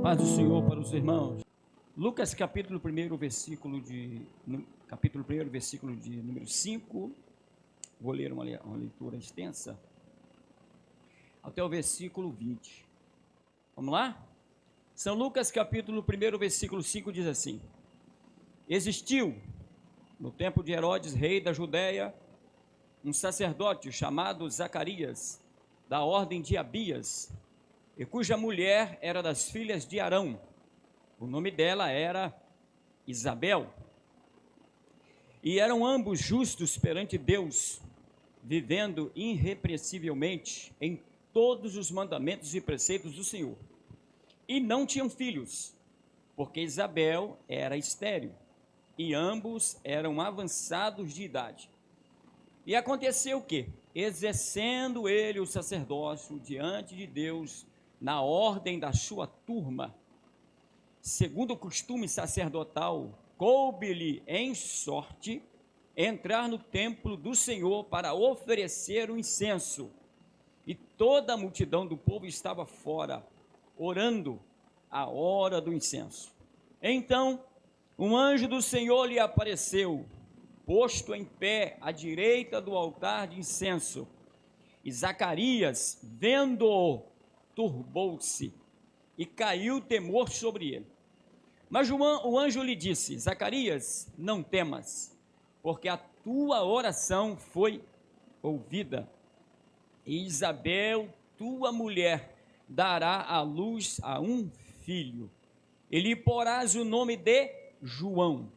Paz do Senhor para os irmãos. Lucas capítulo 1, versículo de número 5. Vou ler uma leitura extensa até o versículo 20. Vamos lá? São Lucas capítulo 1, versículo 5 diz assim: Existiu no tempo de Herodes, rei da Judéia, um sacerdote chamado Zacarias, da ordem de Abias, e cuja mulher era das filhas de Arão. O nome dela era Isabel. E eram ambos justos perante Deus, vivendo irrepreensivelmente em todos os mandamentos e preceitos do Senhor. E não tinham filhos, porque Isabel era estéril, e ambos eram avançados de idade. E aconteceu que, exercendo ele o sacerdócio diante de Deus, na ordem da sua turma, segundo o costume sacerdotal, coube-lhe em sorte entrar no templo do Senhor para oferecer o incenso. E toda a multidão do povo estava fora, orando a hora do incenso. Então, um anjo do Senhor lhe apareceu, posto em pé à direita do altar de incenso. E Zacarias, vendo-o, turbou-se e caiu temor sobre ele. Mas o anjo lhe disse: Zacarias, não temas, porque a tua oração foi ouvida. E Isabel, tua mulher, dará à luz a um filho, e lhe porás o nome de João,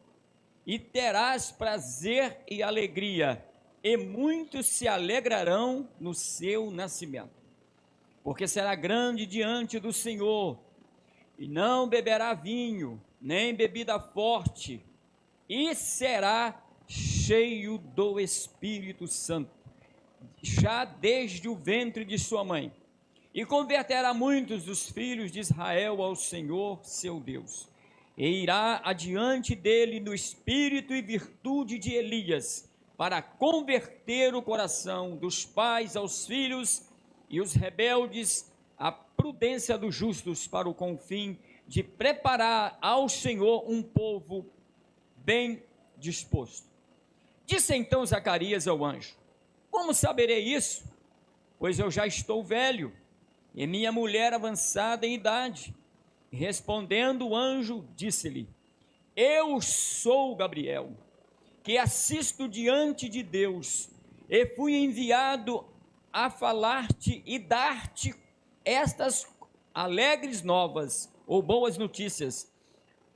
e terás prazer e alegria, e muitos se alegrarão no seu nascimento, porque será grande diante do Senhor, e não beberá vinho, nem bebida forte, e será cheio do Espírito Santo, já desde o ventre de sua mãe, e converterá muitos dos filhos de Israel ao Senhor seu Deus, e irá adiante dele no espírito e virtude de Elias, para converter o coração dos pais aos filhos, e os rebeldes à prudência dos justos, para o confim de preparar ao Senhor um povo bem disposto. Disse então Zacarias ao anjo: Como saberei isso? Pois eu já estou velho, e minha mulher avançada em idade. E respondendo o anjo, disse-lhe: Eu sou Gabriel, que assisto diante de Deus, e fui enviado a falar-te e dar-te estas alegres novas, ou boas notícias.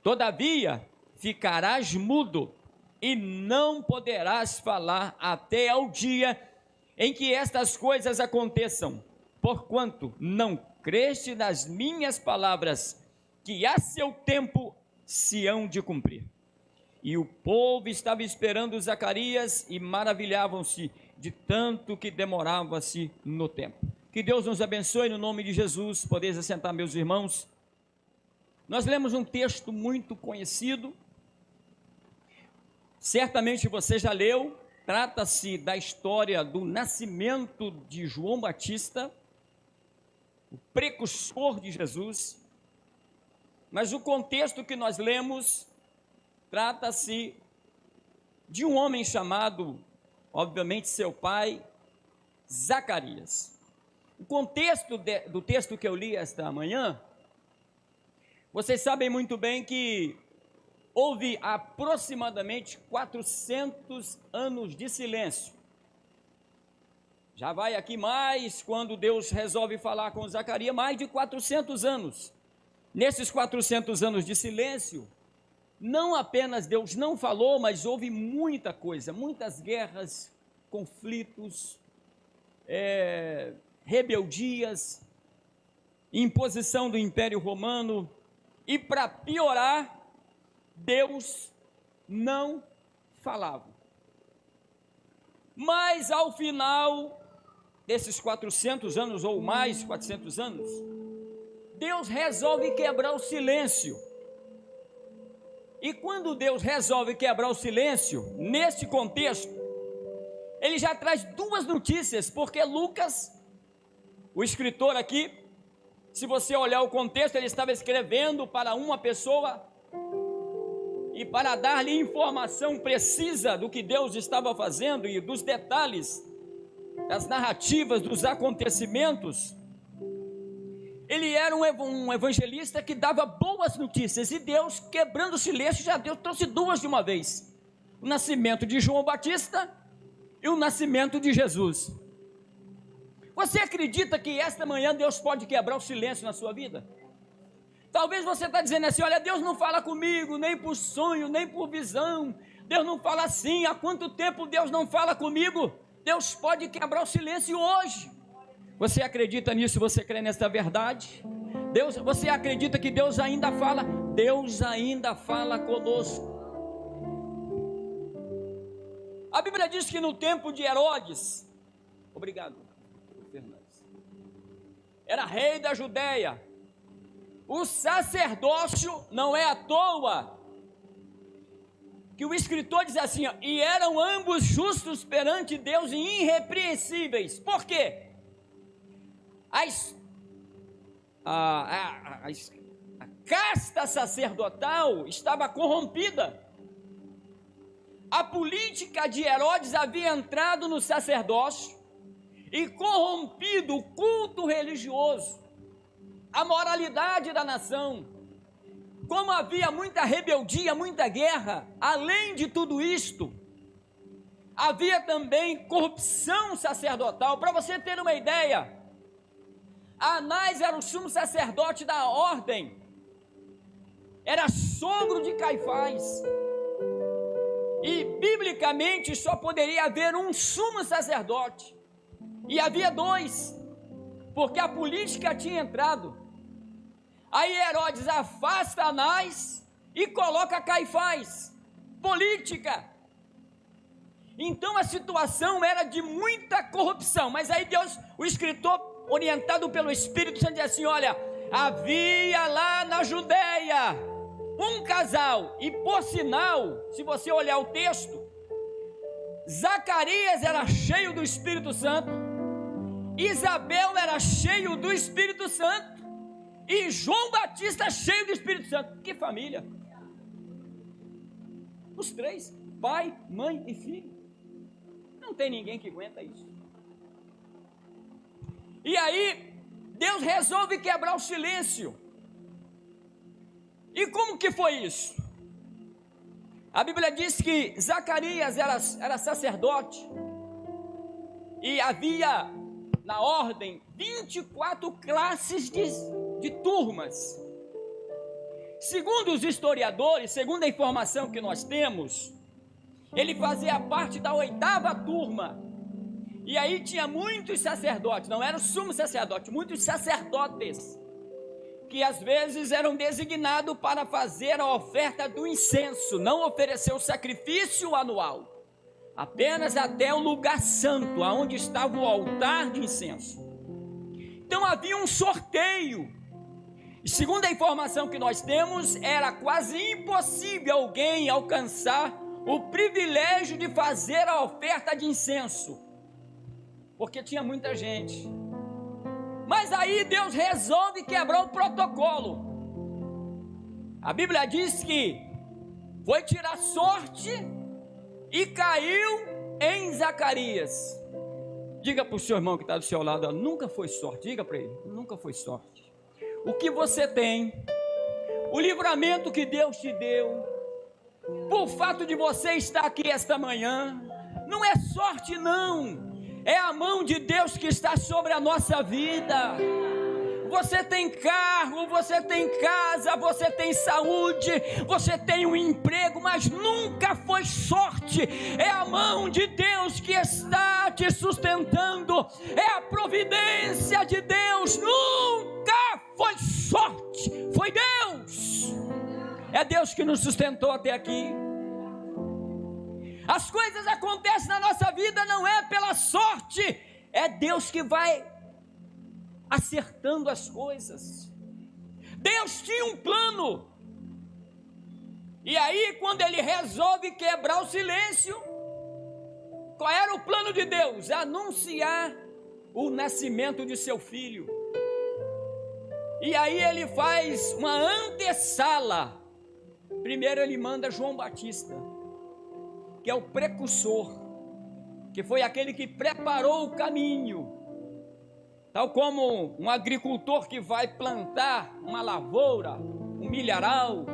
Todavia, ficarás mudo, e não poderás falar até ao dia em que estas coisas aconteçam, porquanto não creste nas minhas palavras, que a seu tempo se hão de cumprir. E o povo estava esperando Zacarias e maravilhavam-se de tanto que demorava-se no tempo. Que Deus nos abençoe no nome de Jesus. Podeis assentar, meus irmãos. Nós lemos um texto muito conhecido, certamente você já leu. Trata-se da história do nascimento de João Batista, o precursor de Jesus. Mas o contexto que nós lemos trata-se de um homem chamado, obviamente, seu pai, Zacarias. O contexto do texto que eu li esta manhã, vocês sabem muito bem que houve aproximadamente 400 anos de silêncio. Já vai aqui mais, quando Deus resolve falar com Zacarias, mais de 400 anos. Nesses 400 anos de silêncio, não apenas Deus não falou, mas houve muita coisa, muitas guerras, conflitos, rebeldias, imposição do Império Romano, e para piorar, Deus não falava. Mas ao final desses 400 anos, ou mais 400 anos, Deus resolve quebrar o silêncio. E quando Deus resolve quebrar o silêncio, nesse contexto, ele já traz duas notícias, porque Lucas, o escritor aqui, Se você olhar o contexto, ele estava escrevendo para uma pessoa e para dar-lhe informação precisa do que Deus estava fazendo e dos detalhes, das narrativas, dos acontecimentos. Ele era um evangelista que dava boas notícias, e Deus, quebrando o silêncio, Deus trouxe duas de uma vez: o nascimento de João Batista e o nascimento de Jesus. Você acredita que esta manhã Deus pode quebrar o silêncio na sua vida? Talvez você está dizendo assim: olha, Deus não fala comigo, nem por sonho, nem por visão, Deus não fala assim, há quanto tempo Deus não fala comigo? Deus pode quebrar o silêncio hoje. Você acredita nisso? Você crê nessa verdade? Você acredita que Deus ainda fala? Deus ainda fala conosco. A Bíblia diz que no tempo de Herodes, obrigado, Fernandes, era rei da Judéia, o sacerdócio, não é à toa que o escritor diz assim, ó, e eram ambos justos perante Deus e irrepreensíveis. Por quê? A casta sacerdotal estava corrompida. A política de Herodes havia entrado no sacerdócio e corrompido o culto religioso, a moralidade da nação. Como havia muita rebeldia, muita guerra, além de tudo isto, havia também corrupção sacerdotal. Para você ter uma ideia, Anás era o sumo sacerdote da ordem, era sogro de Caifás, e biblicamente só poderia haver um sumo sacerdote, e havia dois, porque a política tinha entrado. Aí Herodes afasta Anás e coloca Caifás. Política. Então a situação era de muita corrupção, mas aí Deus, o escritor, orientado pelo Espírito Santo, diz assim, olha, havia lá na Judéia um casal, e por sinal, se você olhar o texto, Zacarias era cheio do Espírito Santo, Isabel era cheio do Espírito Santo, e João Batista cheio do Espírito Santo. Que família! Os três, pai, mãe e filho. Não tem ninguém que aguenta isso. E aí, Deus resolve quebrar o silêncio. E como que foi isso? A Bíblia diz que Zacarias era sacerdote, e havia na ordem 24 classes de turmas. Segundo os historiadores, segundo a informação que nós temos, ele fazia parte da 8ª turma. E aí tinha muitos sacerdotes, não era o sumo sacerdote, muitos sacerdotes, que às vezes eram designados para fazer a oferta do incenso, não oferecer o sacrifício anual, apenas até o lugar santo, aonde estava o altar de incenso. Então havia um sorteio, e segundo a informação que nós temos, era quase impossível alguém alcançar o privilégio de fazer a oferta de incenso, porque tinha muita gente. Mas aí Deus resolve quebrar o protocolo. A Bíblia diz que foi tirar sorte e caiu em Zacarias. Diga para o seu irmão que está do seu lado, nunca foi sorte. Diga para ele, nunca foi sorte. O que você tem, o livramento que Deus te deu, por fato de você estar aqui esta manhã, não é sorte não, é a mão de Deus que está sobre a nossa vida. Você tem carro, você tem casa, você tem saúde, você tem um emprego, mas nunca foi sorte. É a mão de Deus que está te sustentando, é a providência de Deus. Nunca foi sorte, foi Deus. É Deus que nos sustentou até aqui. As coisas acontecem na nossa vida não é pela sorte, é Deus que vai acertando as coisas. Deus tinha um plano, e aí quando ele resolve quebrar o silêncio, qual era o plano de Deus? Anunciar o nascimento de seu filho. E aí ele faz uma antessala. Primeiro ele manda João Batista, que é o precursor, que foi aquele que preparou o caminho. Tal como um agricultor que vai plantar uma lavoura, um milharal,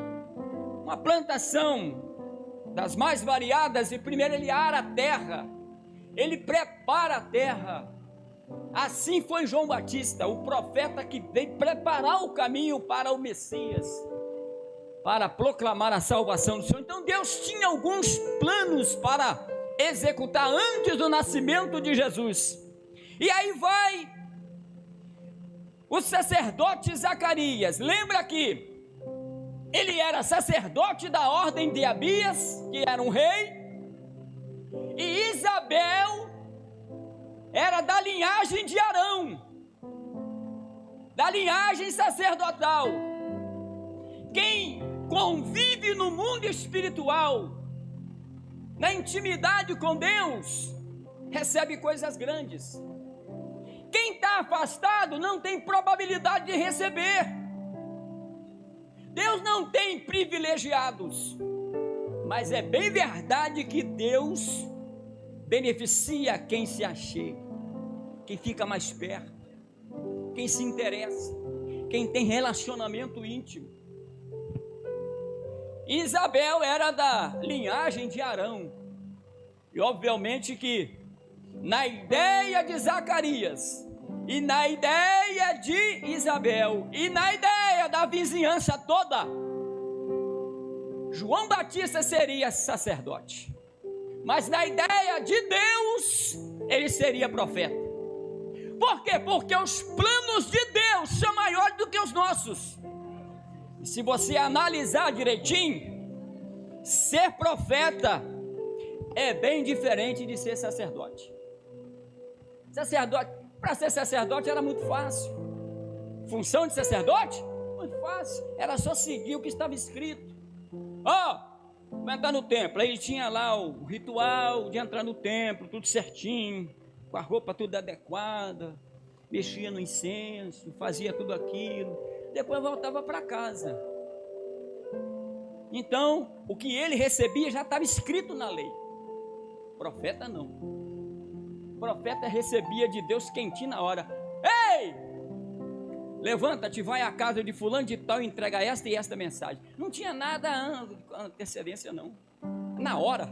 uma plantação das mais variadas, e primeiro ele ara a terra, ele prepara a terra. Assim foi João Batista, o profeta que veio preparar o caminho para o Messias, para proclamar a salvação do Senhor. Então Deus tinha alguns planos para executar antes do nascimento de Jesus. E aí vai o sacerdote Zacarias. Lembra que ele era sacerdote da ordem de Abias, que era um rei, e Isabel era da linhagem de Arão, da linhagem sacerdotal. Quem convive no mundo espiritual, na intimidade com Deus, recebe coisas grandes. Quem está afastado não tem probabilidade de receber. Deus não tem privilegiados, mas é bem verdade que Deus beneficia quem se achega, quem fica mais perto, quem se interessa, quem tem relacionamento íntimo. Isabel era da linhagem de Arão, e obviamente que na ideia de Zacarias, e na ideia de Isabel, e na ideia da vizinhança toda, João Batista seria sacerdote, mas na ideia de Deus, ele seria profeta. Por quê? Porque os planos de Deus são maiores do que os nossos. E se você analisar direitinho, ser profeta é bem diferente de ser sacerdote. Para ser sacerdote era muito fácil. Função de sacerdote? Muito fácil. Era só seguir o que estava escrito. Vai entrar no templo. Aí ele tinha lá o ritual de entrar no templo, tudo certinho, com a roupa tudo adequada, mexia no incenso, fazia tudo aquilo, depois voltava para casa. Então, o que ele recebia já estava escrito na lei. Profeta não. Profeta recebia de Deus quentinho na hora. Ei! Levanta-te, vai à casa de fulano de tal e entrega esta e esta mensagem. Não tinha nada antecedência não. Na hora.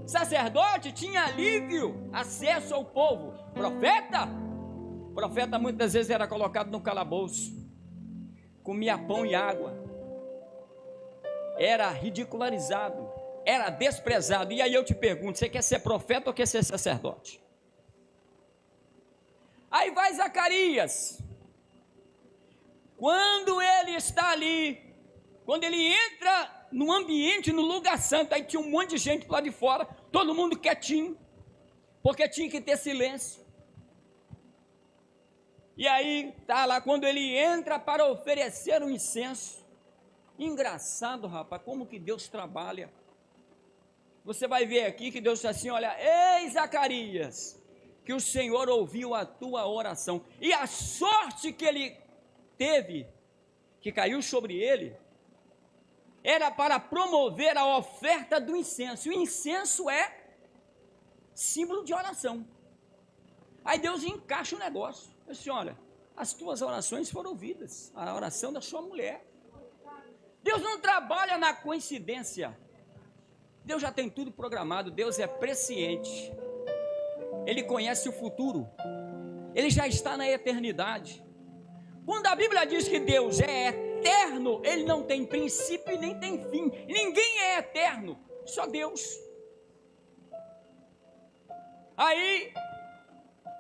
Sacerdote tinha livre acesso ao povo. Profeta muitas vezes era colocado no calabouço, comia pão e água, era ridicularizado, era desprezado. E aí eu te pergunto, você quer ser profeta ou quer ser sacerdote? Aí vai Zacarias, quando ele está ali, quando ele entra no ambiente, no lugar santo, aí tinha um monte de gente lá de fora, todo mundo quietinho, porque tinha que ter silêncio. E aí tá lá, quando ele entra para oferecer um incenso, engraçado, rapaz, como que Deus trabalha. Você vai ver aqui que Deus diz assim, olha, ei Zacarias, que o Senhor ouviu a tua oração, e a sorte que ele teve, que caiu sobre ele, era para promover a oferta do incenso. O incenso é símbolo de oração. Aí Deus encaixa o negócio. Eu disse, olha, as tuas orações foram ouvidas, a oração da sua mulher. Deus não trabalha na coincidência. Deus já tem tudo programado. Deus é presciente. Ele conhece o futuro. Ele já está na eternidade. Quando a Bíblia diz que Deus é eterno, Ele não tem princípio e nem tem fim. Ninguém é eterno, só Deus. Aí,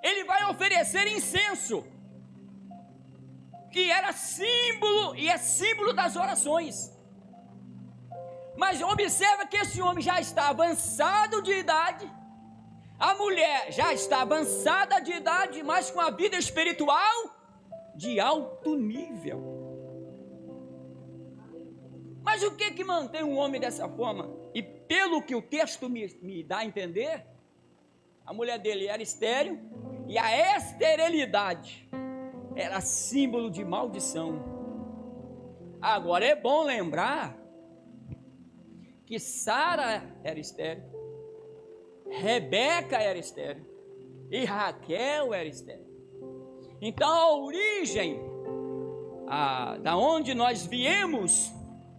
Ele vai oferecer incenso, que era símbolo e é símbolo das orações. Mas observa que esse homem já está avançado de idade, a mulher já está avançada de idade, mas com a vida espiritual de alto nível. Mas o que mantém um homem dessa forma? E pelo que o texto me dá a entender, a mulher dele era estéril, e a esterilidade era símbolo de maldição. Agora é bom lembrar que Sara era estéril, Rebeca era estéril e Raquel era estéril. Então a origem, da onde nós viemos,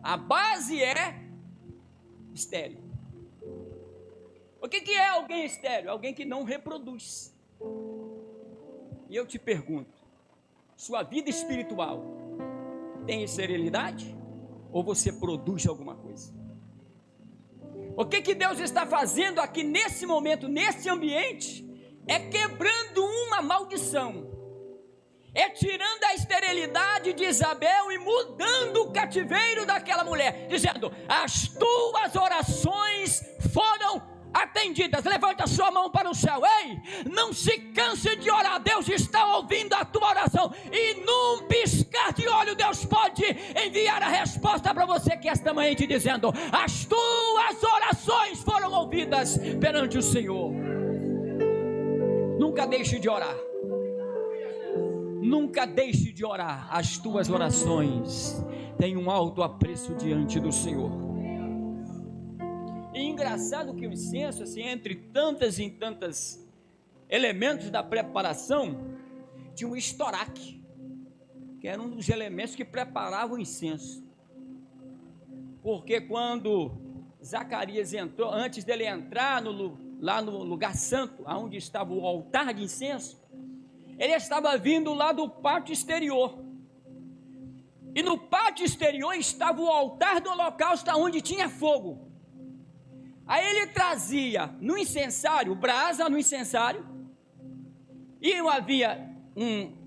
a base é estéril. O que é alguém estéril? Alguém que não reproduz. E eu te pergunto, sua vida espiritual tem esterilidade? Ou você produz alguma coisa? O que Deus está fazendo aqui nesse momento, nesse ambiente, é quebrando uma maldição, é tirando a esterilidade de Isabel e mudando o cativeiro daquela mulher, dizendo: as tuas orações foram atendidas. Levanta a sua mão para o céu. Ei, não se canse de orar. Deus está ouvindo a tua oração, e num piscar de olho Deus pode enviar a resposta para você que esta manhã te dizendo: as tuas orações foram ouvidas perante o Senhor. Nunca deixe de orar. Nunca deixe de orar. As tuas orações têm um alto apreço diante do Senhor. E engraçado que o incenso, assim, entre tantas e tantas elementos da preparação, tinha um estoraque, que era um dos elementos que preparava o incenso. Porque quando Zacarias entrou, antes dele entrar lá no lugar santo, onde estava o altar de incenso, ele estava vindo lá do pátio exterior. E no pátio exterior estava o altar do holocausto, onde tinha fogo. Aí ele trazia no incensário, brasa no incensário, e havia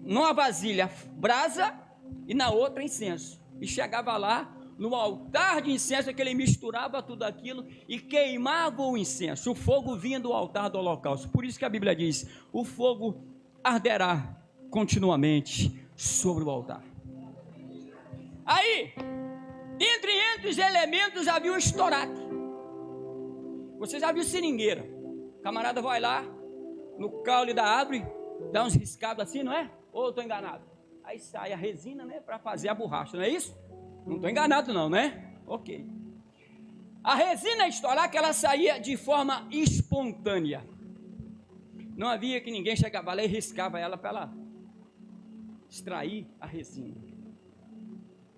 numa vasilha brasa e na outra incenso. E chegava lá no altar de incenso, que ele misturava tudo aquilo e queimava o incenso. O fogo vinha do altar do holocausto. Por isso que a Bíblia diz: o fogo arderá continuamente sobre o altar. Aí, entre os elementos havia um estoraque. Você já viu seringueira? O camarada vai lá no caule da árvore, dá uns riscados assim, não é? Ou eu estou enganado? Aí sai a resina, né, para fazer a borracha, não é isso? Não estou enganado não, né? Ok. A resina estoraque, ela saía de forma espontânea. Não havia que ninguém chegava lá e riscava ela para ela extrair a resina.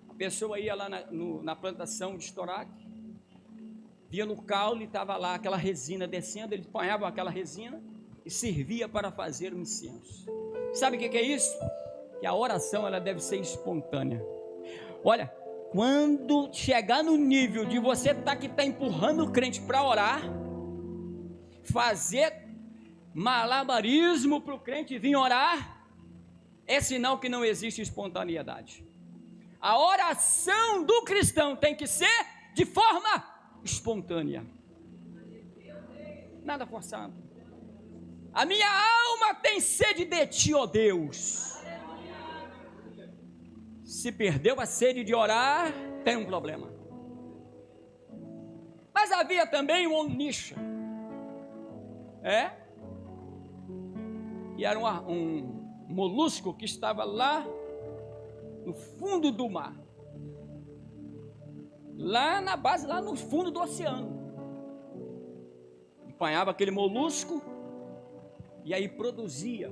A pessoa ia lá na plantação de estoraque, via no caule, estava lá aquela resina descendo, ele apanhava aquela resina e servia para fazer o incenso. Sabe o que é isso? Que a oração, ela deve ser espontânea. Olha, quando chegar no nível de você que está empurrando o crente para orar, fazer malabarismo para o crente vir orar, é sinal que não existe espontaneidade. A oração do cristão tem que ser de forma espontânea, nada forçado. A minha alma tem sede de ti, ó Deus. Se perdeu a sede de orar, tem um problema. Mas havia também o omniscia, e era um molusco que estava lá no fundo do mar, lá na base, lá no fundo do oceano. Apanhava aquele molusco e aí produzia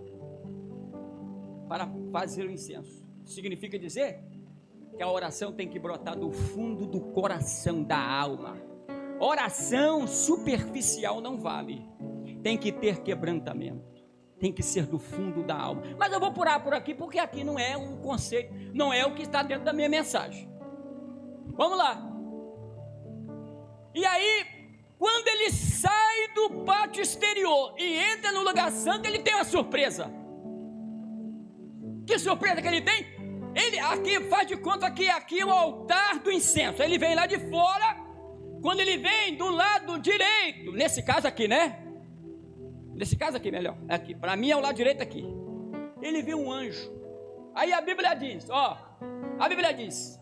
para fazer o incenso. Significa dizer que a oração tem que brotar do fundo do coração, da alma. Oração superficial não vale, tem que ter quebrantamento, tem que ser do fundo da alma. Mas eu vou pular por aqui, porque aqui não é um conceito, não é o que está dentro da minha mensagem. Vamos lá. E aí, quando ele sai do pátio exterior e entra no lugar santo, ele tem uma surpresa. Que surpresa que ele tem? Ele aqui, faz de conta que aqui é o altar do incenso. Ele vem lá de fora. Quando ele vem do lado direito, nesse caso aqui, né? Nesse caso aqui, melhor, aqui, para mim é o lado direito aqui. Ele viu um anjo. Aí a Bíblia diz, a Bíblia diz: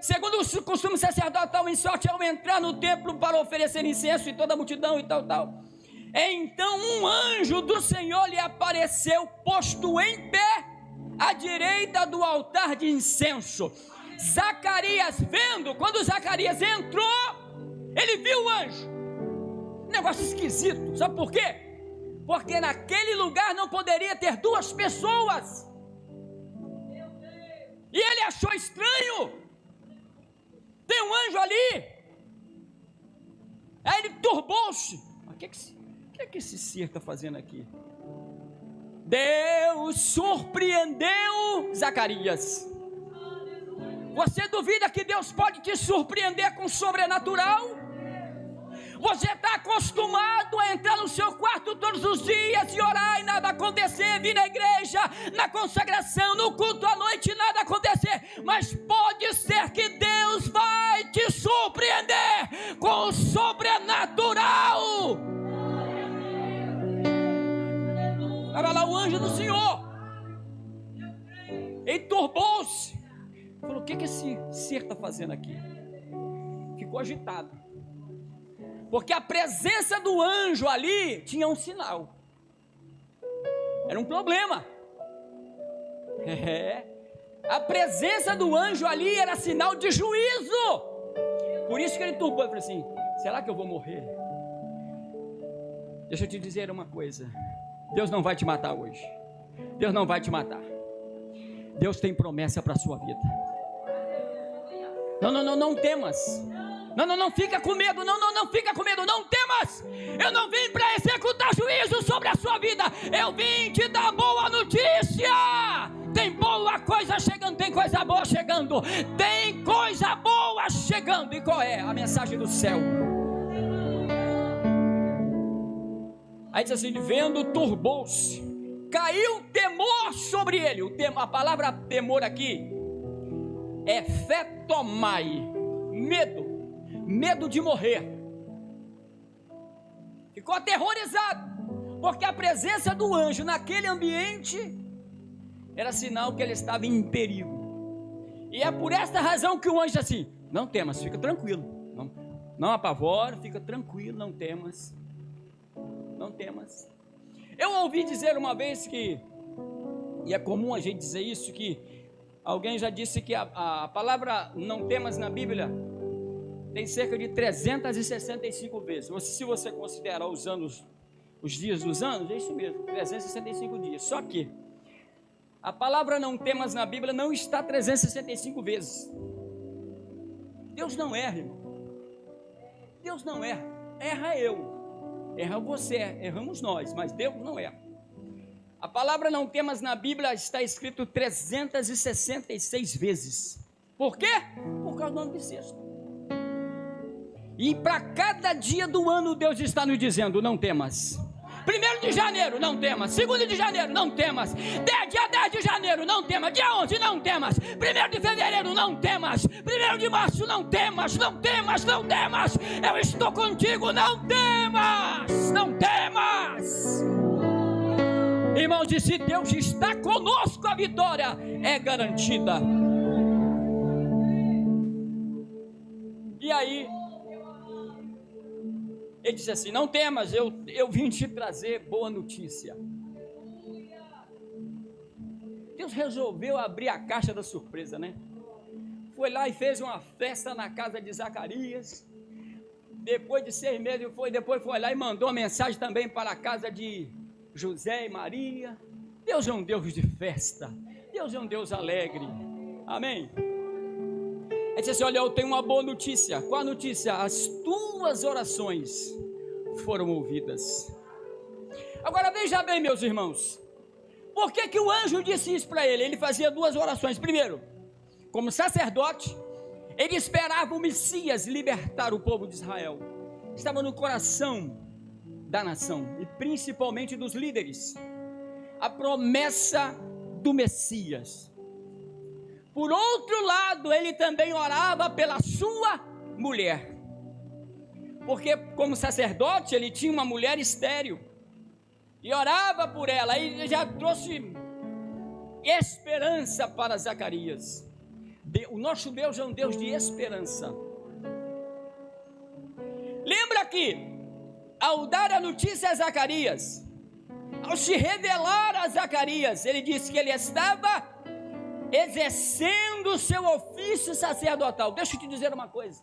segundo o costume sacerdotal em sorte, ao entrar no templo para oferecer incenso, e toda a multidão e tal. Então um anjo do Senhor lhe apareceu, posto em pé à direita do altar de incenso. Zacarias vendo, quando Zacarias entrou, ele viu o anjo. Negócio esquisito, sabe por quê? Porque naquele lugar não poderia ter duas pessoas. E ele achou estranho. Tem um anjo ali. Aí ele turbou-se. O que esse ser está fazendo aqui? Deus surpreendeu Zacarias. Você duvida que Deus pode te surpreender com o sobrenatural? Você está acostumado a entrar no seu quarto todos os dias e orar e nada acontecer, vir na igreja, na consagração, no culto à noite e nada acontecer, mas pode ser que Deus vai te surpreender com o sobrenatural. Estava lá o anjo do Senhor, ele turbou-se, falou: o que esse ser está fazendo aqui? Ficou agitado. Porque a presença do anjo ali tinha um sinal. Era um problema. A presença do anjo ali era sinal de juízo. Por isso que ele turbou e falou assim: será que eu vou morrer? Deixa eu te dizer uma coisa. Deus não vai te matar hoje. Deus não vai te matar. Deus tem promessa para a sua vida. Não temas. Não fica com medo, não fica com medo, não temas. Eu não vim para executar juízo sobre a sua vida, eu vim te dar boa notícia. Tem boa coisa chegando, tem coisa boa chegando, tem coisa boa chegando. E qual é a mensagem do céu? Aí diz assim: vendo, turbou-se, caiu temor sobre ele. A palavra temor aqui é fetomai, medo de morrer. Ficou aterrorizado, porque a presença do anjo naquele ambiente era sinal que ele estava em perigo. E é por esta razão que o anjo diz assim: não temas, fica tranquilo, não apavora, fica tranquilo, não temas. Eu ouvi dizer uma vez que, e é comum a gente dizer isso, que alguém já disse que a palavra não temas na Bíblia tem cerca de 365 vezes. Se você considerar os anos, os dias dos anos, é isso mesmo, 365 dias. Só que a palavra não temas na Bíblia não está 365 vezes. Deus não erra, irmão. Deus não erra. Erra eu. Erra você, erramos nós, mas Deus não erra. A palavra não temas na Bíblia está escrito 366 vezes. Por quê? Por causa do ano bissexto. E para cada dia do ano Deus está nos dizendo: não temas. 1º de janeiro, não temas. 2º de janeiro, não temas. Dia 10 de janeiro, não temas. Dia 11, não temas. 1º de fevereiro, não temas. 1º de março, não temas. Não temas. Eu estou contigo, não temas. Não temas. Irmãos, e se Deus está conosco, a vitória é garantida. E aí ele disse assim: não temas, eu vim te trazer boa notícia. Deus resolveu abrir a caixa da surpresa, né? Foi lá e fez uma festa na casa de Zacarias. Depois de 6 meses, depois foi lá e mandou uma mensagem também para a casa de José e Maria. Deus é um Deus de festa. Deus é um Deus alegre. Amém? Ele disse assim: olha, eu tenho uma boa notícia. Qual a notícia? As tuas orações foram ouvidas. Agora veja bem, meus irmãos, por que o anjo disse isso para ele? Ele fazia 2 orações. Primeiro, como sacerdote, ele esperava o Messias libertar o povo de Israel. Estava no coração da nação e principalmente dos líderes a promessa do Messias. Por outro lado, ele também orava pela sua mulher, porque como sacerdote ele tinha uma mulher estéril e orava por ela. E já trouxe esperança para Zacarias. O nosso Deus é um Deus de esperança. Lembra que ao dar a notícia a Zacarias, ao se revelar a Zacarias, ele disse que ele estava exercendo o seu ofício sacerdotal. Deixa eu te dizer uma coisa.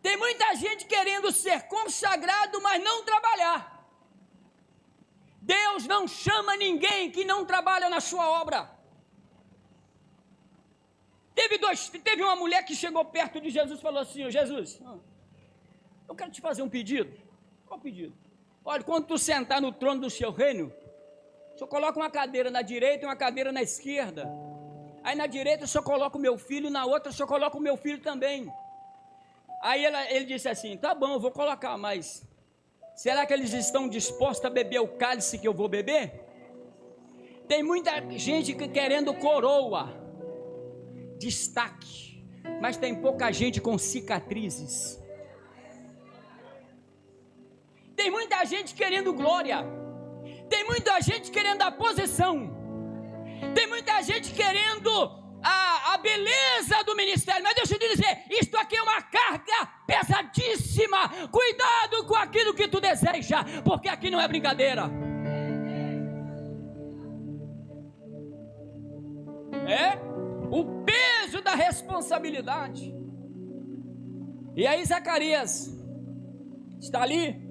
Tem muita gente querendo ser consagrado, mas não trabalhar. Deus não chama ninguém que não trabalha na sua obra. Teve uma mulher que chegou perto de Jesus e falou assim: Jesus, eu quero te fazer um pedido. Qual pedido? Olha, quando tu sentar no trono do seu reino, o senhor coloca uma cadeira na direita e uma cadeira na esquerda. Aí na direita o senhor coloca o meu filho e na outra o senhor coloca o meu filho também. Aí ele disse assim: tá bom, eu vou colocar, mas será que eles estão dispostos a beber o cálice que eu vou beber? Tem muita gente querendo coroa, destaque, mas tem pouca gente com cicatrizes. Tem muita gente querendo glória, tem muita gente querendo a posição, tem muita gente querendo a beleza do ministério. Mas deixa eu te dizer, isto aqui é uma carga pesadíssima. Cuidado com aquilo que tu deseja, porque aqui não é brincadeira. É o peso da responsabilidade. E aí Zacarias está ali.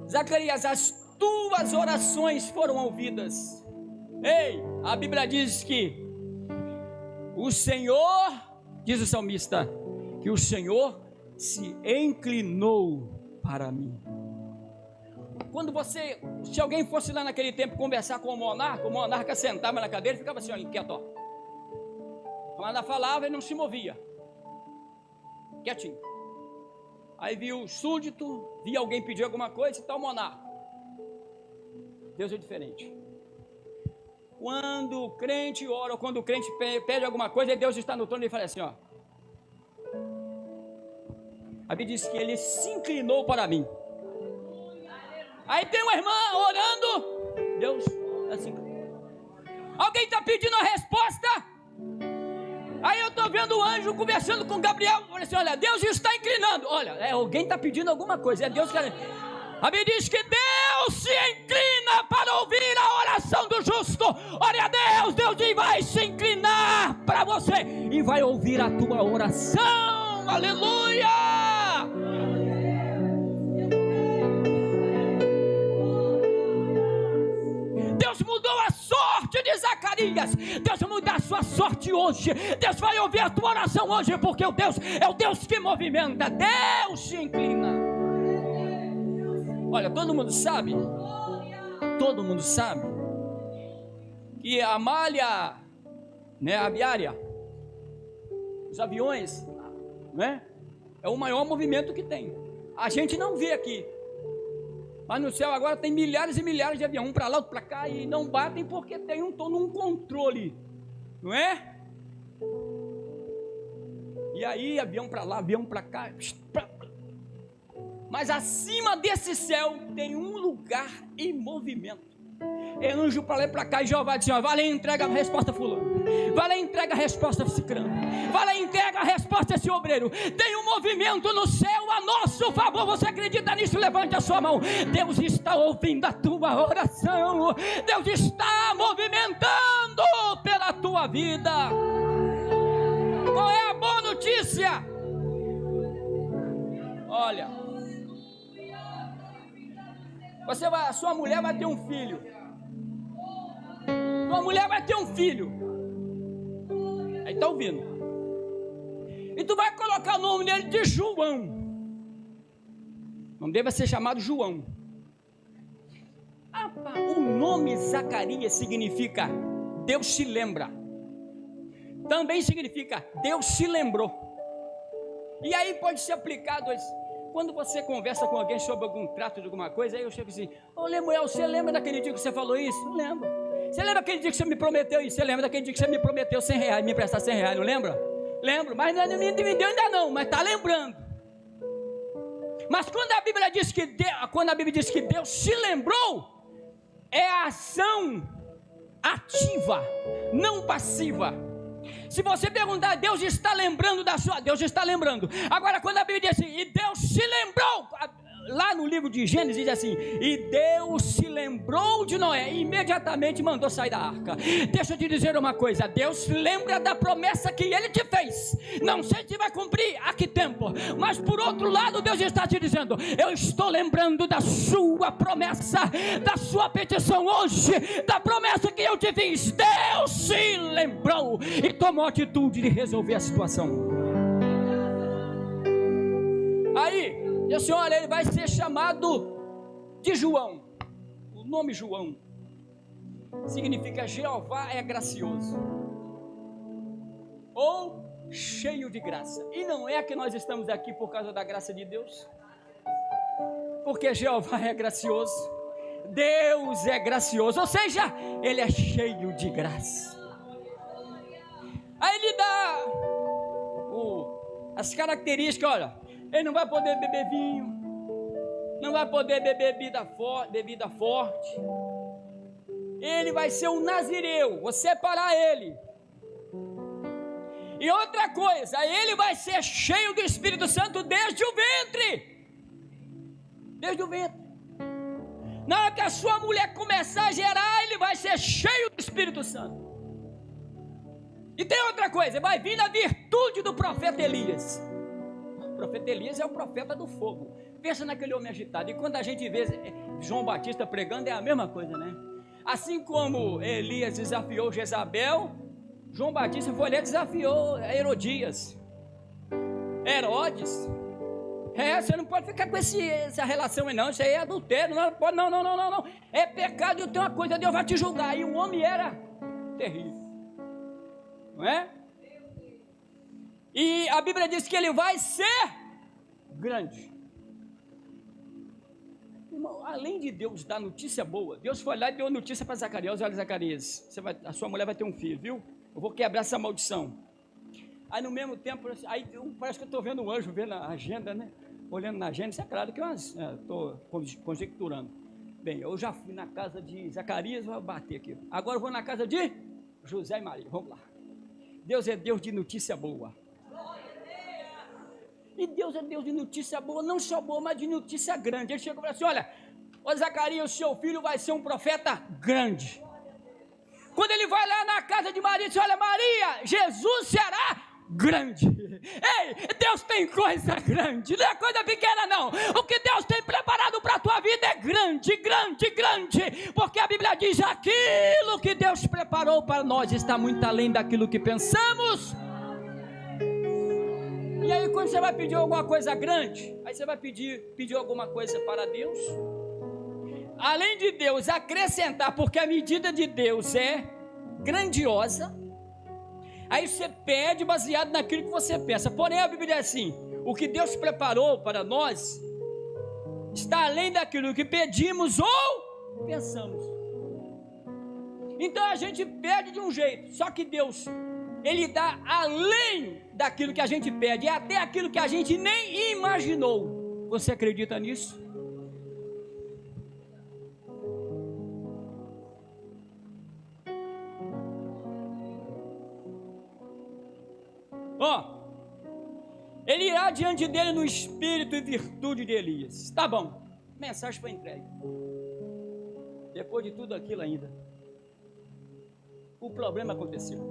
Zacarias, as tuas orações foram ouvidas. Ei, a Bíblia diz que o Senhor, diz o salmista, que o Senhor se inclinou para mim. Se alguém fosse lá naquele tempo conversar com o monarca sentava na cadeira e ficava assim, olha, quieto, ó. O monarca falava e não se movia, quietinho. Aí viu o súdito, via alguém pedir alguma coisa e tal, monarca. Deus é diferente. Quando o crente ora, ou quando o crente pede alguma coisa, Deus está no trono e fala assim, ó. A Bíblia diz que ele se inclinou para mim. Aí tem uma irmã orando, Deus assim. Alguém está pedindo a resposta? Aí eu estou vendo o anjo conversando com Gabriel, falei assim, olha, Deus está inclinando. Olha, alguém está pedindo alguma coisa, é Deus que... A Bíblia diz que Deus se inclina para ouvir a oração do justo. Ore a Deus, Deus vai se inclinar para você e vai ouvir a tua oração. Aleluia! Deus mudou a sorte de Zacarias. Deus vai mudar a sua sorte hoje. Deus vai ouvir a tua oração hoje, porque o Deus é o Deus que movimenta. Deus se inclina. Olha, todo mundo sabe que a malha, né, aviária, os aviões, né, é o maior movimento que tem. A gente não vê aqui, mas no céu agora tem milhares e milhares de aviões, um para lá, outro para cá, e não batem porque tem um controle, não é? E aí avião para lá, avião para cá, mas acima desse céu tem um lugar em movimento. É anjo para lá e para cá, e Jeová diz, vai lá e entrega a resposta a fulano, vai lá e entrega a resposta a ciclano, vai lá e entrega a resposta a esse obreiro. Tem um movimento no céu a nosso favor. Você acredita nisso? Levante a sua mão. Deus está ouvindo a tua oração. Deus está movimentando pela tua vida. Qual é a boa notícia? Olha, a sua mulher vai ter um filho. Sua mulher vai ter um filho. Aí está ouvindo. E tu vai colocar o nome dele de João. O nome dele vai ser chamado João. O nome Zacarias significa Deus se lembra. Também significa Deus se lembrou. E aí pode ser aplicado quando você conversa com alguém sobre algum trato de alguma coisa, aí eu chego assim, ô Lemuel, você lembra daquele dia que você falou isso? Não lembro. Você lembra daquele dia que você me prometeu isso? Você lembra daquele dia que você me prometeu R$100, me emprestar R$100, não lembra? Lembro, mas não me deu ainda não, mas está lembrando. Mas quando a Bíblia diz que Deus se lembrou, é a ação ativa, não passiva. Se você perguntar, Deus está lembrando Deus está lembrando. Agora quando a Bíblia diz assim, e Deus se lembrou, lá no livro de Gênesis diz assim: e Deus se lembrou de Noé e imediatamente mandou sair da arca. Deixa eu te dizer uma coisa: Deus se lembra da promessa que Ele te fez. Não sei se vai cumprir a que tempo, mas por outro lado Deus está te dizendo: eu estou lembrando da sua promessa, da sua petição hoje, da promessa que eu te fiz. Deus se lembrou e tomou a atitude de resolver a situação. Aí, e assim, olha, ele vai ser chamado de João. O nome João significa Jeová é gracioso, ou cheio de graça. E não é que nós estamos aqui por causa da graça de Deus? Porque Jeová é gracioso, Deus é gracioso, ou seja, Ele é cheio de graça. Aí ele dá as características, olha: ele não vai poder beber vinho, não vai poder beber bebida forte. Ele vai ser um nazireu, vou separar ele. E outra coisa, ele vai ser cheio do Espírito Santo desde o ventre. Desde o ventre. Na hora que a sua mulher começar a gerar, ele vai ser cheio do Espírito Santo. E tem outra coisa, vai vir na virtude do profeta Elias. O profeta Elias é o profeta do fogo. Pensa naquele homem agitado. E quando a gente vê João Batista pregando, é a mesma coisa, né? Assim como Elias desafiou Jezabel, João Batista foi ali e desafiou Herodias, Herodes. Você não pode ficar com essa relação aí não, isso aí é adultério, não pode, não. É pecado e tem uma coisa, Deus vai te julgar. E o homem era terrível, não é? E a Bíblia diz que ele vai ser grande. Irmão, além de Deus dar notícia boa, Deus foi lá e deu notícia para Zacarias: olha, Zacarias, a sua mulher vai ter um filho, viu? Eu vou quebrar essa maldição. Aí no mesmo tempo, aí parece que eu estou vendo um anjo, vendo a agenda, né? Olhando na agenda, isso é claro que eu estou conjecturando. Bem, eu já fui na casa de Zacarias, vou bater aqui. Agora eu vou na casa de José e Maria, vamos lá. Deus é Deus de notícia boa. E Deus é Deus de notícia boa, não só boa, mas de notícia grande. Ele chegou e falou assim: olha, ô Zacarias, o seu filho vai ser um profeta grande. Quando ele vai lá na casa de Maria, diz: olha, Maria, Jesus será grande. Ei, Deus tem coisa grande, não é coisa pequena não. O que Deus tem preparado para a tua vida é grande, grande, grande. Porque a Bíblia diz: aquilo que Deus preparou para nós está muito além daquilo que pensamos. E aí quando você vai pedir alguma coisa grande, aí você vai pedir alguma coisa para Deus, além de Deus acrescentar, porque a medida de Deus é grandiosa, aí você pede baseado naquilo que você pensa. Porém a Bíblia diz assim: o que Deus preparou para nós está além daquilo que pedimos ou pensamos. Então a gente pede de um jeito, só que Deus, Ele dá além daquilo que a gente pede, e até aquilo que a gente nem imaginou. Você acredita nisso? Ele irá diante dele no espírito e virtude de Elias. Tá bom, a mensagem foi entregue. Depois de tudo aquilo ainda, o problema aconteceu.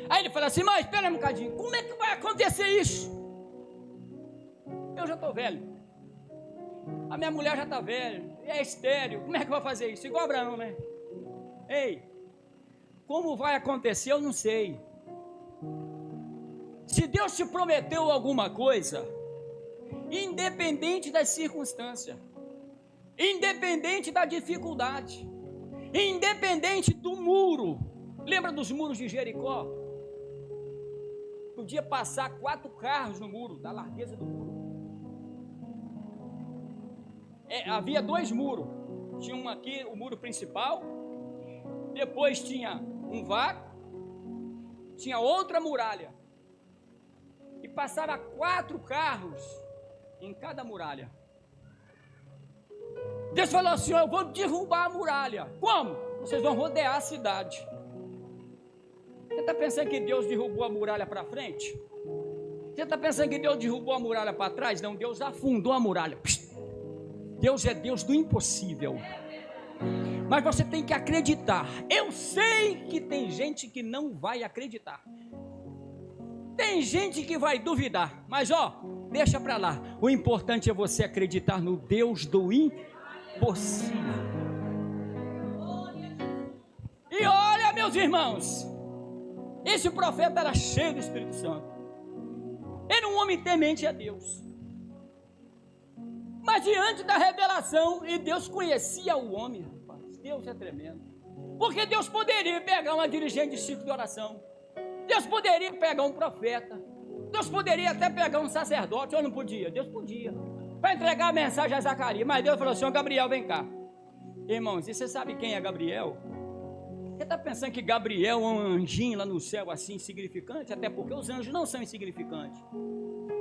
Aí ele fala assim: mas espera um bocadinho, como é que vai acontecer isso? Eu já estou velho, a minha mulher já está velha, é estéril, como é que vai fazer isso? Igual Abraão, né? Ei, como vai acontecer eu não sei. Se Deus te prometeu alguma coisa, independente das circunstâncias, independente da dificuldade, independente do muro, lembra dos muros de Jericó? Podia passar 4 carros no muro, da largueza do muro. Havia 2 muros, tinha um aqui, o muro principal, depois tinha um vácuo, tinha outra muralha, e passava 4 carros em cada muralha. Deus falou assim: eu vou derrubar a muralha. Como? Vocês vão rodear a cidade. Você está pensando que Deus derrubou a muralha para frente? Você está pensando que Deus derrubou a muralha para trás? Não, Deus afundou a muralha. Deus é Deus do impossível. Mas você tem que acreditar. Eu sei que tem gente que não vai acreditar. Tem gente que vai duvidar. Mas deixa para lá. O importante é você acreditar no Deus do impossível. E olha, meus irmãos, esse profeta era cheio do Espírito Santo. Era um homem temente a Deus. Mas diante da revelação, e Deus conhecia o homem, rapaz. Deus é tremendo. Porque Deus poderia pegar uma dirigente de ciclo de oração. Deus poderia pegar um profeta. Deus poderia até pegar um sacerdote, ou não podia? Deus podia. Para entregar a mensagem a Zacarias. Mas Deus falou assim: Gabriel, vem cá. Irmãos, e você sabe quem é Gabriel? Você está pensando que Gabriel é um anjinho lá no céu assim, insignificante? Até porque os anjos não são insignificantes.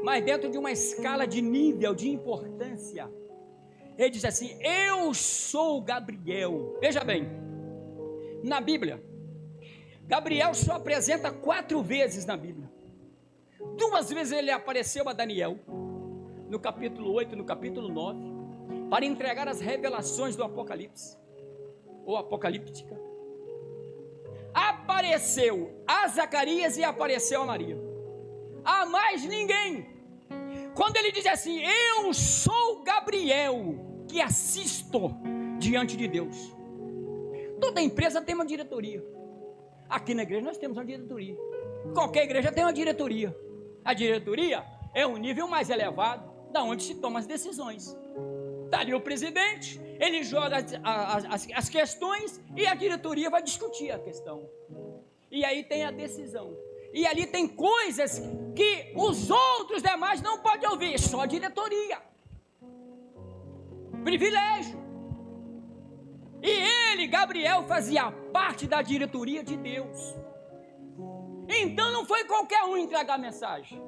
Mas dentro de uma escala de nível, de importância, ele diz assim: eu sou Gabriel. Veja bem, na Bíblia, Gabriel só apresenta 4 vezes na Bíblia. 2 vezes ele apareceu a Daniel, no capítulo 8 e no capítulo 9, para entregar as revelações do Apocalipse, ou apocalíptica. Apareceu a Zacarias e apareceu a Maria. A mais ninguém. Quando ele diz assim: eu sou Gabriel, que assisto diante de Deus. Toda empresa tem uma diretoria. Aqui na igreja nós temos uma diretoria. Qualquer igreja tem uma diretoria. A diretoria é um nível mais elevado, da onde se tomam as decisões. Está ali o presidente, ele joga as questões e a diretoria vai discutir a questão. E aí tem a decisão. E ali tem coisas que os outros demais não podem ouvir, só a diretoria. Privilégio. E ele, Gabriel, fazia parte da diretoria de Deus. Então não foi qualquer um entregar a mensagem.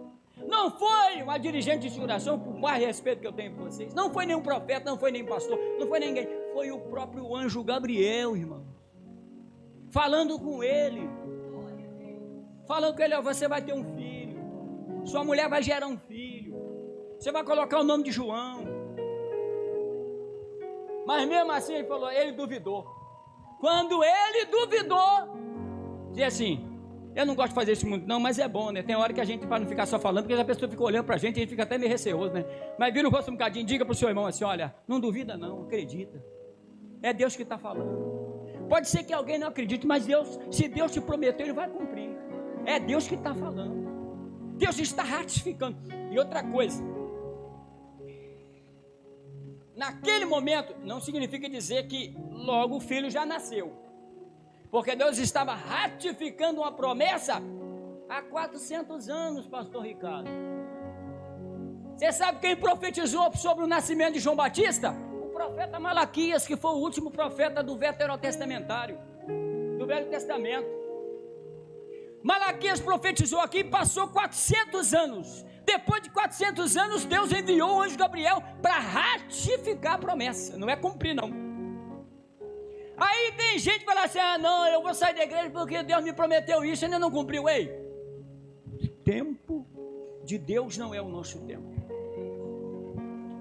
Não foi uma dirigente de oração, por mais respeito que eu tenho por vocês. Não foi nenhum profeta, não foi nem pastor, não foi ninguém. Foi o próprio anjo Gabriel, irmão. Falando com ele. Falando com ele: você vai ter um filho. Sua mulher vai gerar um filho. Você vai colocar o nome de João. Mas mesmo assim ele falou, ele duvidou. Quando ele duvidou, disse assim: eu não gosto de fazer isso muito não, mas é bom, né? Tem hora que a gente, para não ficar só falando, porque a pessoa fica olhando para a gente fica até meio receoso, né? Mas vira o rosto um bocadinho, diga para o seu irmão assim: olha, não duvida não, acredita. É Deus que está falando. Pode ser que alguém não acredite, mas Deus, se Deus te prometeu, Ele vai cumprir. É Deus que está falando. Deus está ratificando. E outra coisa, naquele momento, não significa dizer que logo o filho já nasceu. Porque Deus estava ratificando uma promessa há 400 anos, pastor Ricardo. Você sabe quem profetizou sobre o nascimento de João Batista? O profeta Malaquias, que foi o último profeta do Veterotestamentário, do Velho Testamento. Malaquias profetizou aqui e passou 400 anos. Depois de 400 anos, Deus enviou o anjo Gabriel para ratificar a promessa. Não é cumprir, não. Aí tem gente que fala assim: ah, não, eu vou sair da igreja porque Deus me prometeu isso e ainda não cumpriu. Ei, o tempo de Deus não é o nosso tempo.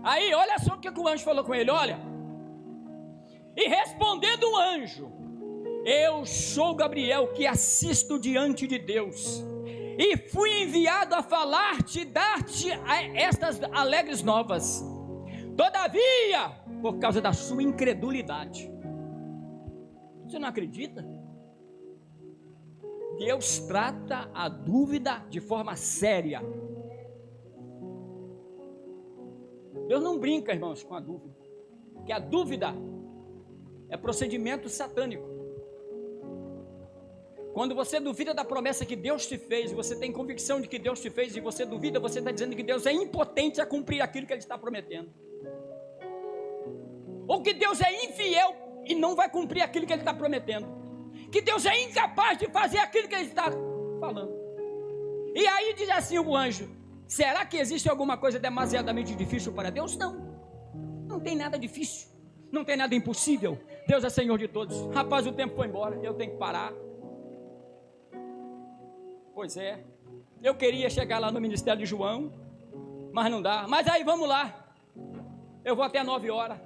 Aí, olha só o que o anjo falou com ele, olha. E respondendo o anjo: eu sou Gabriel, que assisto diante de Deus, e fui enviado a falar-te e dar-te estas alegres novas. Todavia, por causa da sua incredulidade. Você não acredita? Deus trata a dúvida de forma séria. Deus não brinca, irmãos, com a dúvida. Porque a dúvida é procedimento satânico. Quando você duvida da promessa que Deus te fez, você tem convicção de que Deus te fez e você duvida, você está dizendo que Deus é impotente a cumprir aquilo que Ele está prometendo. Ou que Deus é infiel e não vai cumprir aquilo que Ele está prometendo. Que Deus é incapaz de fazer aquilo que Ele está falando. E aí diz assim o anjo: será que existe alguma coisa demasiadamente difícil para Deus? Não. Não tem nada difícil. Não tem nada impossível. Deus é Senhor de todos. Rapaz, o tempo foi embora, eu tenho que parar. Pois é, eu queria chegar lá no ministério de João, mas não dá. Mas aí vamos lá, eu vou até 9 horas.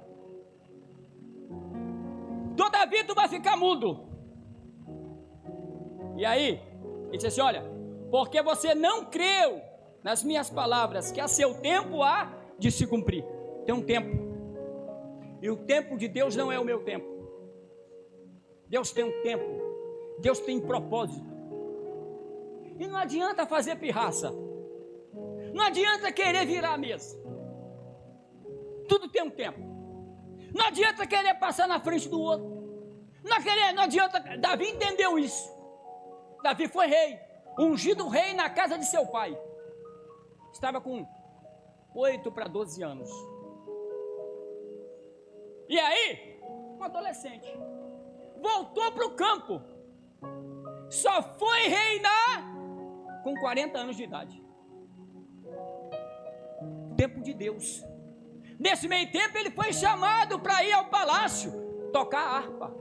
Todavia tu vai ficar mudo. E aí, ele disse assim, olha, porque você não creu nas minhas palavras, que a seu tempo há de se cumprir. Tem um tempo, e o tempo de Deus não é o meu tempo. Deus tem um tempo, Deus tem propósito. E não adianta fazer pirraça, não adianta querer virar a mesa. Tudo tem um tempo. Não adianta querer passar na frente do outro. Não adianta. Davi entendeu isso. Davi foi rei, ungido rei na casa de seu pai. Estava com 8 para 12 anos. E aí, um adolescente voltou para o campo. Só foi reinar com 40 anos de idade. Tempo de Deus. Nesse meio tempo ele foi chamado para ir ao palácio tocar harpa,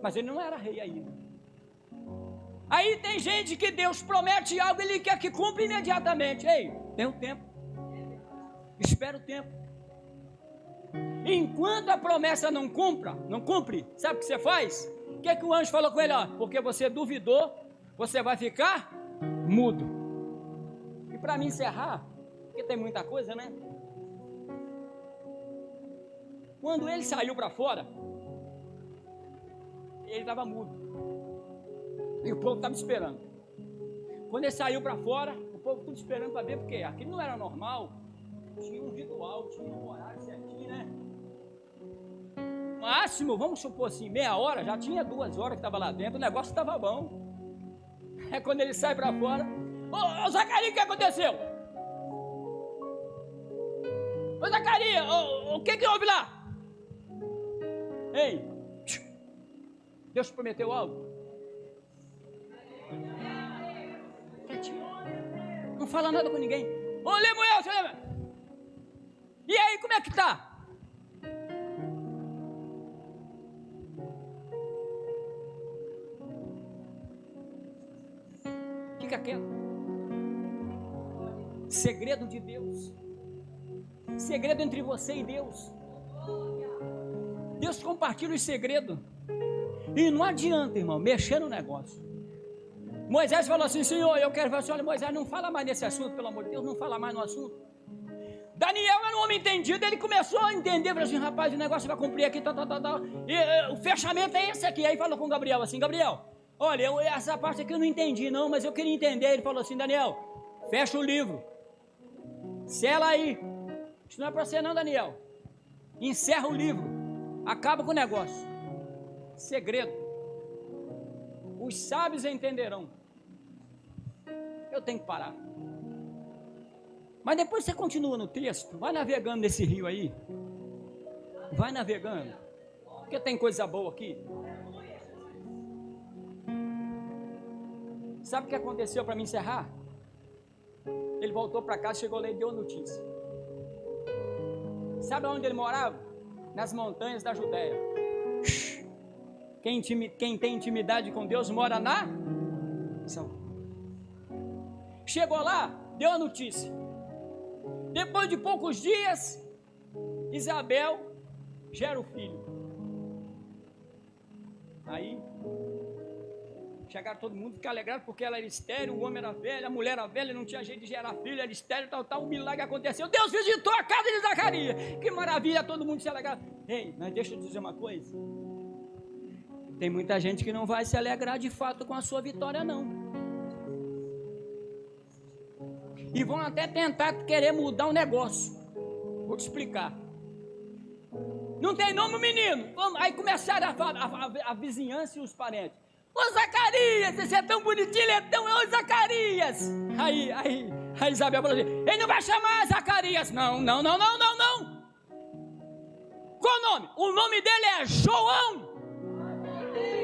mas ele não era rei ainda. Aí tem gente que Deus promete algo, ele quer que cumpra imediatamente. Ei, tem um tempo, espera o tempo. Enquanto a promessa não cumpre, sabe o que você faz? O que é que o anjo falou com ele? Ó, porque você duvidou, você vai ficar mudo. E para me encerrar, porque tem muita coisa, né? Quando ele saiu para fora, ele estava mudo. E o povo estava esperando. Quando ele saiu para fora, o povo tudo esperando para ver, porque aquilo não era normal. Tinha um ritual, tinha um horário certinho, né? Máximo, vamos supor assim, meia hora, já tinha 2 horas que estava lá dentro, o negócio estava bom. É quando ele sai para fora. Ô Zacarias, o que aconteceu? Ô Zacarias, o que houve lá? Ei, Deus prometeu algo? Não fala nada com ninguém. Ô Lemuel, você lembra? E aí, como é que tá? Fica quieto. Segredo de Deus. Segredo entre você e Deus. Deus compartilha os segredos. E não adianta, irmão, mexer no negócio. Moisés falou assim, Senhor, eu quero ver o Senhor. Moisés, não fala mais nesse assunto, pelo amor de Deus, não fala mais no assunto. Daniel era um homem entendido, ele começou a entender, falou assim, rapaz, o negócio vai cumprir aqui, tal. E o fechamento é esse aqui. Aí falou com Gabriel assim, Gabriel, olha, essa parte aqui eu não entendi não, mas eu queria entender. Ele falou assim, Daniel, fecha o livro, sela aí. Isso não é para você não, Daniel. Encerra o livro, acaba com o negócio. Segredo. Os sábios entenderão. Eu tenho que parar. Mas depois você continua no texto, vai navegando nesse rio aí. Vai navegando, porque tem coisa boa aqui. Sabe o que aconteceu para me encerrar? Ele voltou para casa, chegou lá e deu notícia. Sabe onde ele morava? Nas montanhas da Judéia. Quem tem intimidade com Deus mora na salvação. Chegou lá, deu a notícia. Depois de poucos dias, Isabel gera o filho. Aí chegaram todo mundo, ficar alegrado porque ela era estéril, o homem era velho, a mulher era velha, não tinha jeito de gerar filho, era estéril, tal, um milagre aconteceu. Deus visitou a casa de Zacarias. Que maravilha, todo mundo se alegrava. Ei, mas deixa eu dizer uma coisa. Tem muita gente que não vai se alegrar de fato com a sua vitória, não. E vão até tentar querer mudar o negócio. Vou te explicar. Não tem nome, menino. Aí começaram a vizinhança e os parentes. Ô Zacarias, você é tão bonitinho, ele é tão... Ô Zacarias. Aí a Isabel falou assim, ele não vai chamar Zacarias. Não. Qual o nome? O nome dele é João.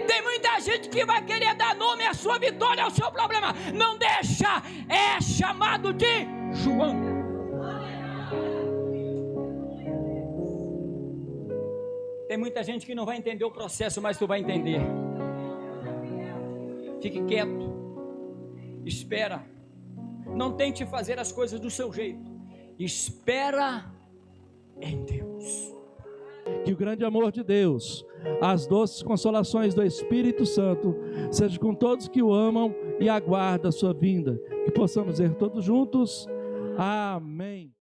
Tem muita gente que vai querer dar nome à sua vitória, ao seu problema. Não deixa, é chamado de João. Tem muita gente que não vai entender o processo, mas tu vai entender. Fique quieto. Espera. Não tente fazer as coisas do seu jeito. Espera em Deus. Que o grande amor de Deus, as doces consolações do Espírito Santo, seja com todos que o amam e aguardam a sua vinda. Que possamos dizer todos juntos, amém.